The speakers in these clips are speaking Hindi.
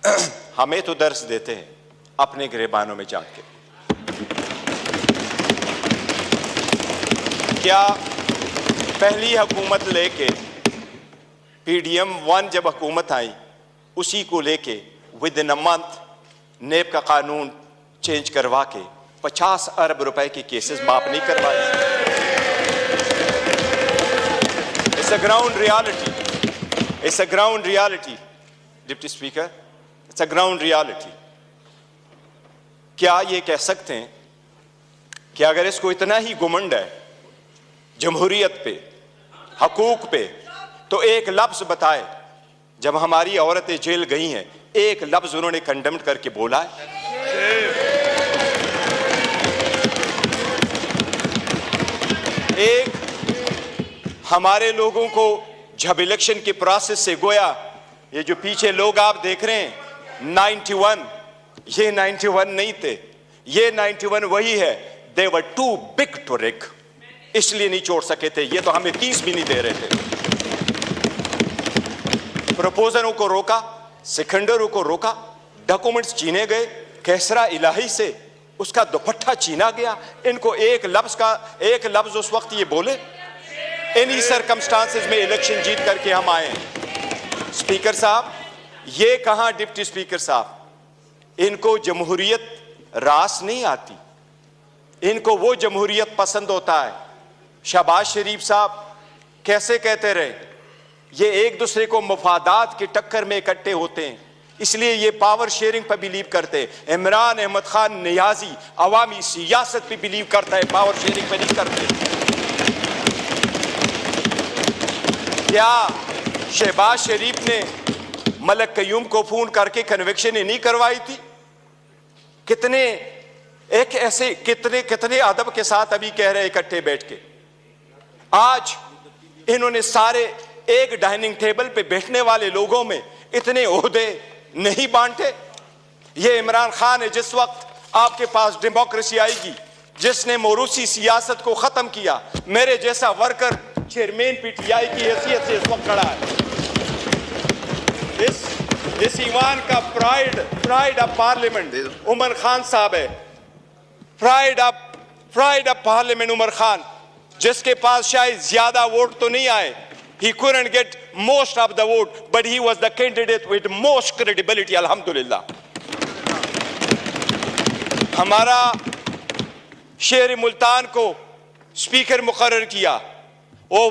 हमें तो दर्स देते हैं अपने गिरेबानों में जाके। क्या पहली हुकूमत लेके PDM 1 जब हुकूमत आई, उसी को लेके विद इन अ मंथ नेब का कानून चेंज करवा के 50 अरब रुपए के केसेस माफ नहीं करवाए। It's a ground reality, it's a ground reality deputy speaker, it's a ground reality. क्या ये कह सकते हैं कि अगर इसको इतना ही घुमंड है जमहूरियत पे, हकूक पे, तो एक लफ्ज बताए जब हमारी औरतें जेल गई हैं, एक लफ्ज उन्होंने कंडेम करके बोला है? एक हमारे लोगों को जब इलेक्शन के प्रोसेस से गोया, ये जो पीछे लोग आप देख रहे हैं 91, ये 91 नहीं थे, ये 91 वही है। दे वर टू बिग टू रिग, इसलिए नहीं छोड़ सके थे। ये तो हमें 30 भी नहीं दे रहे थे। प्रपोजलों को रोका, सिकंदरों को रोका, डॉक्यूमेंट्स छीने गए, कैसरा इलाही से उसका दुपट्टा छीना गया। इनको एक लफ्ज उस वक्त ये बोले, इन्हीं सर्कमस्टांसेस में इलेक्शन जीत करके हम आए हैं। स्पीकर साहब, ये कहां डिप्टी स्पीकर साहब, इनको जमहूरियत रास नहीं आती, इनको वो जमहूरियत पसंद होता है। शहबाज शरीफ साहब कैसे कहते रहे, ये एक दूसरे को मफादात की टक्कर में इकट्ठे होते हैं, इसलिए ये पावर शेयरिंग पर बिलीव करते हैं। इमरान अहमद खान नियाजी अवामी सियासत पे बिलीव करता है, पावर शेयरिंग पे नहीं करते। क्या शहबाज शरीफ ने मलक कयूम को फोन करके कन्विक्शन नहीं करवाई थी? कितने एक ऐसे कितने अदब के साथ अभी कह रहे इकट्ठे बैठ के। आज इन्होंने सारे एक डाइनिंग टेबल पे बैठने वाले लोगों में इतने ओहदे नहीं बांटे। ये इमरान खान है, जिस वक्त आपके पास डेमोक्रेसी आएगी, जिसने मोरूसी सियासत को खत्म किया, मेरे जैसा वर्कर चेयरमैन PTI की हैसियत से इस वक्त खड़ा है। इस ईवान का pride of parliament Umar Khan साहब है। Pride of parliament Umar Khan, जिसके पास शायद ज्यादा वोट तो नहीं आए, he couldn't get most of the vote, but he was the candidate with most credibility, alhamdulillah। हमारा शेर मुल्तान को स्पीकर मुकर्रर किया, वो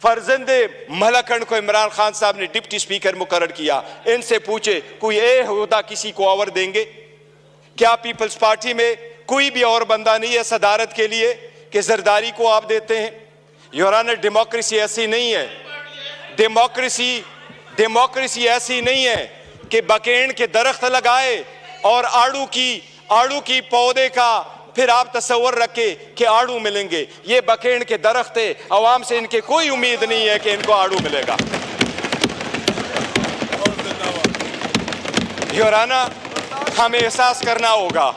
फर्जंदे मलकन को इमरान खान साहब ने डिप्टी स्पीकर मुकर्रर किया। इनसे पूछे कोई ओहदा किसी को और देंगे क्या? पीपल्स पार्टी में कोई भी और बंदा नहीं है सदारत के लिए कि जरदारी को आप देते हैं? योर ऑनर, डेमोक्रेसी ऐसी नहीं है। डेमोक्रेसी ऐसी नहीं है कि बकेन के दरख्त लगाए और आड़ू की पौधे का फिर आप तस्वर रखे कि आड़ू मिलेंगे। ये बकेन के दरख्त है, अवाम से इनके कोई उम्मीद नहीं है कि इनको आड़ू मिलेगा। योर ऑनर, हमें एहसास करना होगा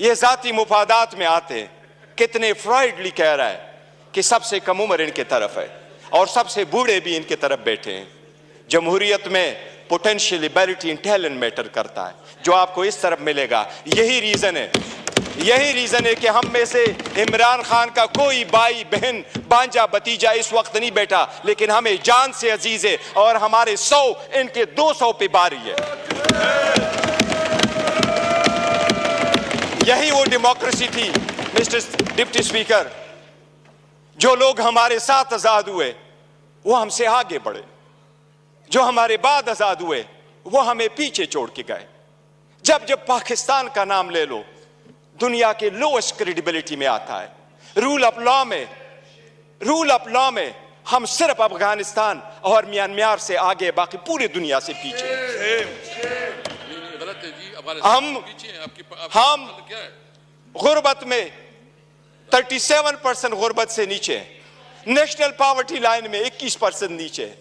ये जाती मुफादात में आते हैं। कितने फ्राइडली कह रहा है कि सबसे कम उम्र इनके तरफ है और सबसे बूढ़े भी इनके तरफ बैठे हैं। जमहूरियत में potential ability in talent matter करता है, जो आपको इस तरफ मिलेगा। यही रीजन है कि हम में से इमरान खान का कोई भाई बहन भांजा भतीजा इस वक्त नहीं बैठा, लेकिन हमें जान से अजीज है और हमारे 100 इनके 200 पे बारी है। यही वो डेमोक्रेसी थी मिस्टर डिप्टी स्पीकर। जो लोग हमारे साथ आजाद हुए वो हमसे आगे बढ़े, जो हमारे बाद आजाद हुए वो हमें पीछे छोड़ के गए। जब पाकिस्तान का नाम ले लो, दुनिया के लोएस्ट क्रेडिबिलिटी में आता है। रूल ऑफ लॉ में हम सिर्फ अफगानिस्तान और म्यांमार से आगे, बाकी पूरी दुनिया से पीछे। हम गुर्बत में 37% गुर्बत से नीचे है, नेशनल पॉवर्टी लाइन में 21% नीचे है।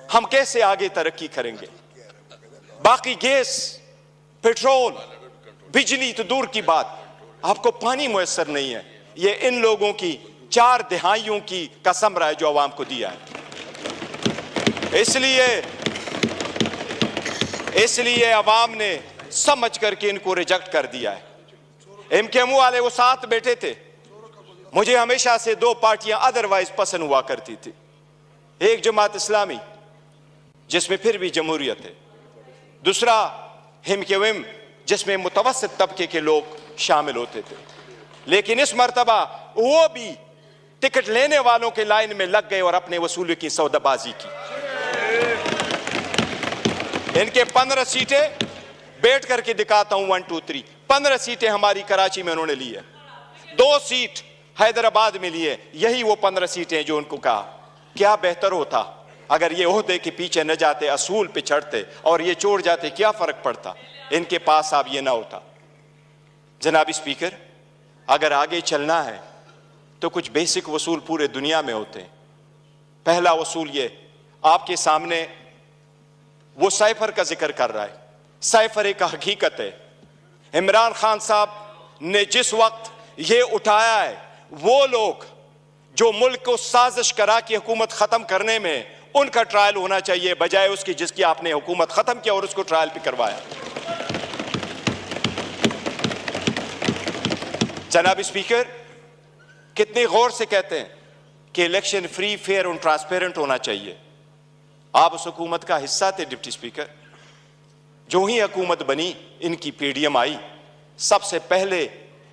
हम कैसे आगे तरक्की करेंगे? बाकी गैस, पेट्रोल, बिजली तो दूर की बात, आपको पानी मुयस्सर नहीं है। ये इन लोगों की 4 दहाइयों की कसम रहा है जो अवाम को दिया है। इसलिए इसलिए अवाम ने समझ करके इनको रिजेक्ट कर दिया है। एमकेएमयू वाले वो साथ बैठे थे। मुझे हमेशा से दो पार्टियां अदरवाइज पसंद हुआ करती थी, एक जमात इस्लामी जिसमें फिर भी जमहूरियत है, दूसरा एमकेएम जिसमें मुतवस्सित तबके के लोग शामिल होते थे। लेकिन इस मर्तबा वो भी टिकट लेने वालों के लाइन में लग गए और अपने वसूली की सौदाबाजी की। इनके 15 सीटें बैठ करके दिखाता हूं, 1 2 3 15 सीटें हमारी कराची में उन्होंने ली है, 2 सीट हैदराबाद में ली है। यही वो 15 सीटें जो उनको कहा क्या बेहतर होता अगर ये ओहदे के पीछे न जाते, असूल पे चढ़ते और ये छोड़ जाते, क्या फर्क पड़ता? इनके पास अब ये ना होता। जनाबी स्पीकर, अगर आगे चलना है तो कुछ बेसिक वसूल पूरे दुनिया में होते हैं। पहला वसूल ये आपके सामने वो साइफर का जिक्र कर रहा है। साइफर एक हकीकत है। इमरान खान साहब ने जिस वक्त ये उठाया है, वो लोग जो मुल्क को साजिश करा कि हुकूमत खत्म करने में, उनका ट्रायल होना चाहिए बजाय उसकी जिसकी आपने हुकूमत खत्म किया और उसको ट्रायल पे करवाया। जनाब स्पीकर, कितने गौर से कहते हैं कि इलेक्शन फ्री, फेयर और ट्रांसपेरेंट होना चाहिए। आप उस हुकूमत का हिस्सा थे डिप्टी स्पीकर। जो ही हुकूमत बनी, इनकी पीडीएम आई, सबसे पहले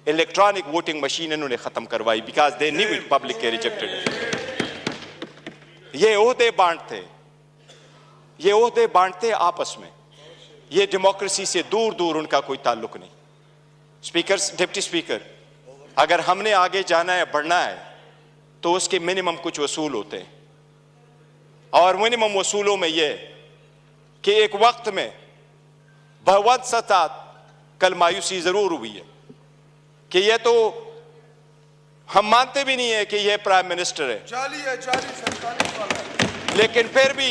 इलेक्ट्रॉनिक वोटिंग मशीन इन्होंने खत्म करवाई, because they knew it public के रिजेक्टेड। ये ओहदे बांटते, ये ओहदे बांटते आपस में, ये डेमोक्रेसी से दूर दूर उनका कोई ताल्लुक नहीं। स्पीकर, डिप्टी स्पीकर, अगर हमने आगे जाना है, बढ़ना है, तो उसके मिनिमम कुछ वसूल होते हैं और मिनिमम वसूलों में यह कि एक वक्त में बहुत सता कल मायूसी जरूर हुई है कि यह तो हम मानते भी नहीं है कि यह प्राइम मिनिस्टर है, जाली सरकारी वाला है। लेकिन फिर भी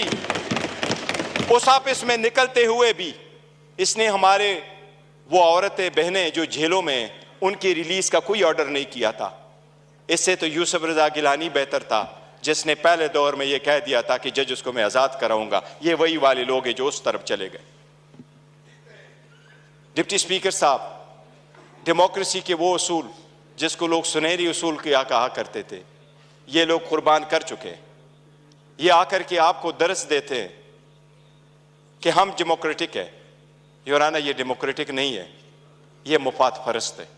उस ऑफिस में निकलते हुए भी इसने हमारे वो औरतें बहनें जो जेलों में, उनकी रिलीज का कोई ऑर्डर नहीं किया था। इससे तो यूसुफ रजा गिलानी बेहतर था, जिसने पहले दौर में यह कह दिया था कि जज उसको मैं आजाद कराऊंगा। ये वही वाले लोग हैं जो उस तरफ चले गए। डिप्टी स्पीकर साहब, डेमोक्रेसी के वो उसूल जिसको लोग सुनहरी उसूल क्या कहा करते थे, ये लोग कुर्बान कर चुके हैं। ये आकर के आपको दर्स देते हैं कि हम डेमोक्रेटिक है। योराना, ये डेमोक्रेटिक नहीं है, ये मुफाद फरस्त है।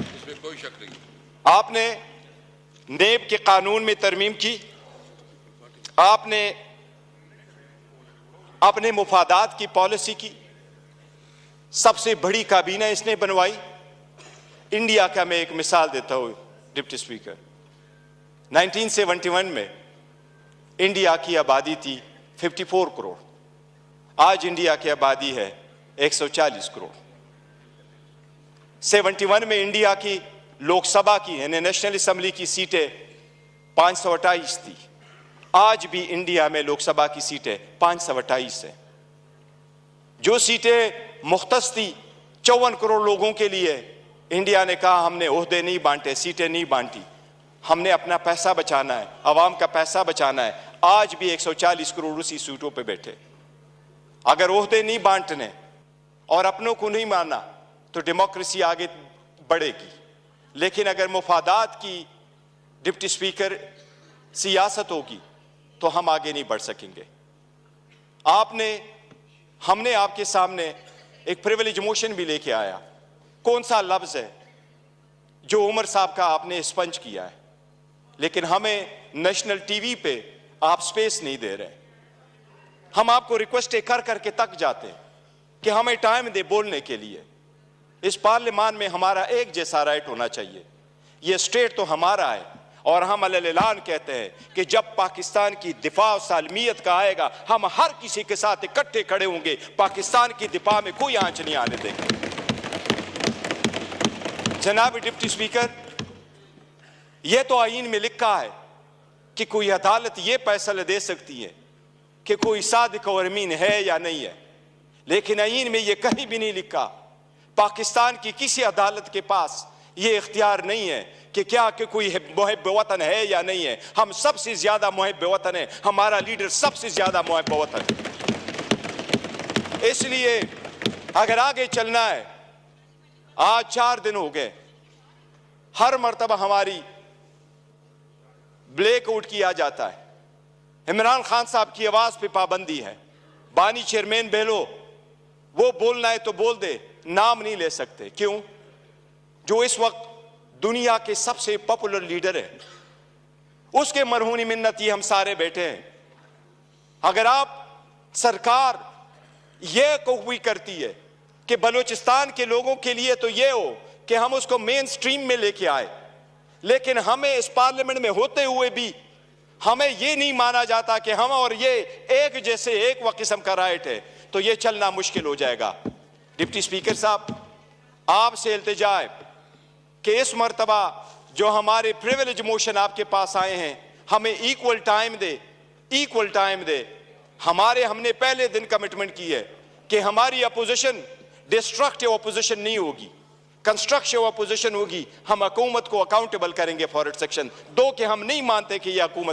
इसमें कोई शक नहीं। आपने नेब के कानून में तरमीम की, आपने अपने मुफादात की पॉलिसी की, सबसे बड़ी काबीना इसने बनवाई। इंडिया का मैं एक मिसाल देता हूं डिप्टी स्पीकर, 1971 में इंडिया की आबादी थी 54 करोड़, आज इंडिया की आबादी है 140 करोड़। 71 में इंडिया की लोकसभा की यानी नेशनल असेंबली की सीटें 528 थी, आज भी इंडिया में लोकसभा की सीटें 528 है। जो सीटें मुख्तस थी 54 करोड़ लोगों के लिए, इंडिया ने कहा हमने ओहदे नहीं बांटे, सीटें नहीं बांटी, हमने अपना पैसा बचाना है, आवाम का पैसा बचाना है। आज भी 140 करोड़ उसी सीटों पे बैठे। अगर ओहदे नहीं बांटने और अपनों को नहीं मानना तो डेमोक्रेसी आगे बढ़ेगी। लेकिन अगर मुफादात की डिप्टी स्पीकर सियासत होगी तो हम आगे नहीं बढ़ सकेंगे। हमने आपके सामने एक प्रिविलेज मोशन भी लेके आया। कौन सा लफ्ज है जो उमर साहब का आपने स्पंज किया है, लेकिन हमें नेशनल टीवी पे आप स्पेस नहीं दे रहे। हम आपको रिक्वेस्ट कर करके तक जाते हैं कि हमें टाइम दे बोलने के लिए। इस पार्लियामान में हमारा एक जैसा राइट होना चाहिए। ये स्टेट तो हमारा है और हम अलग-ऐलान कहते हैं कि जब पाकिस्तान की दिफा और सालमियत का आएगा, हम हर किसी के साथ इकट्ठे खड़े होंगे। पाकिस्तान की दिफा में कोई आंच नहीं आने देंगे। जनाब डिप्टी स्पीकर, यह तो आईन में लिखा है कि कोई अदालत यह फैसला दे सकती है कि कोई सादिक और अमीन है या नहीं है, लेकिन आईन में यह कहीं भी नहीं लिखा। पाकिस्तान की किसी अदालत के पास ये इख्तियार नहीं है कि क्या कि कोई मुहिब वतन है या नहीं है। हम सबसे ज्यादा मुहिब वतन है, हमारा लीडर सबसे ज्यादा मुहिब वतन है। इसलिए अगर आगे चलना है, आज 4 दिन हो गए, हर मर्तबा हमारी ब्लैकआउट किया जाता है। इमरान खान साहब की आवाज पे पाबंदी है। बानी चेयरमैन बहलो, वो बोलना है तो बोल दे, नाम नहीं ले सकते। क्यों? जो इस वक्त दुनिया के सबसे पॉपुलर लीडर है, उसके मरहूनी मिन्नती हम सारे बैठे हैं। अगर आप सरकार यह कबूल करती है कि बलूचिस्तान के लोगों के लिए तो यह हो कि हम उसको मेन स्ट्रीम में लेके आए, लेकिन हमें इस पार्लियामेंट में होते हुए भी हमें यह नहीं माना जाता कि हम और ये एक जैसे एक व किस्म का राइट है, तो यह चलना मुश्किल हो जाएगा। डिप्टी स्पीकर साहब, आपसे इल्तिजा है कि इस मर्तबा जो हमारे प्रिविलेज मोशन आपके पास आए हैं, हमें इक्वल टाइम दे। हमने पहले दिन कमिटमेंट की है कि हमारी अपोजिशन डिस्ट्रक्टिव अपोजिशन नहीं होगी, कंस्ट्रक्टिव अपोजिशन होगी। हम हुकूमत को अकाउंटेबल करेंगे फॉर इट सेक्शन 2 के हम नहीं मानते कि यह हुकूमत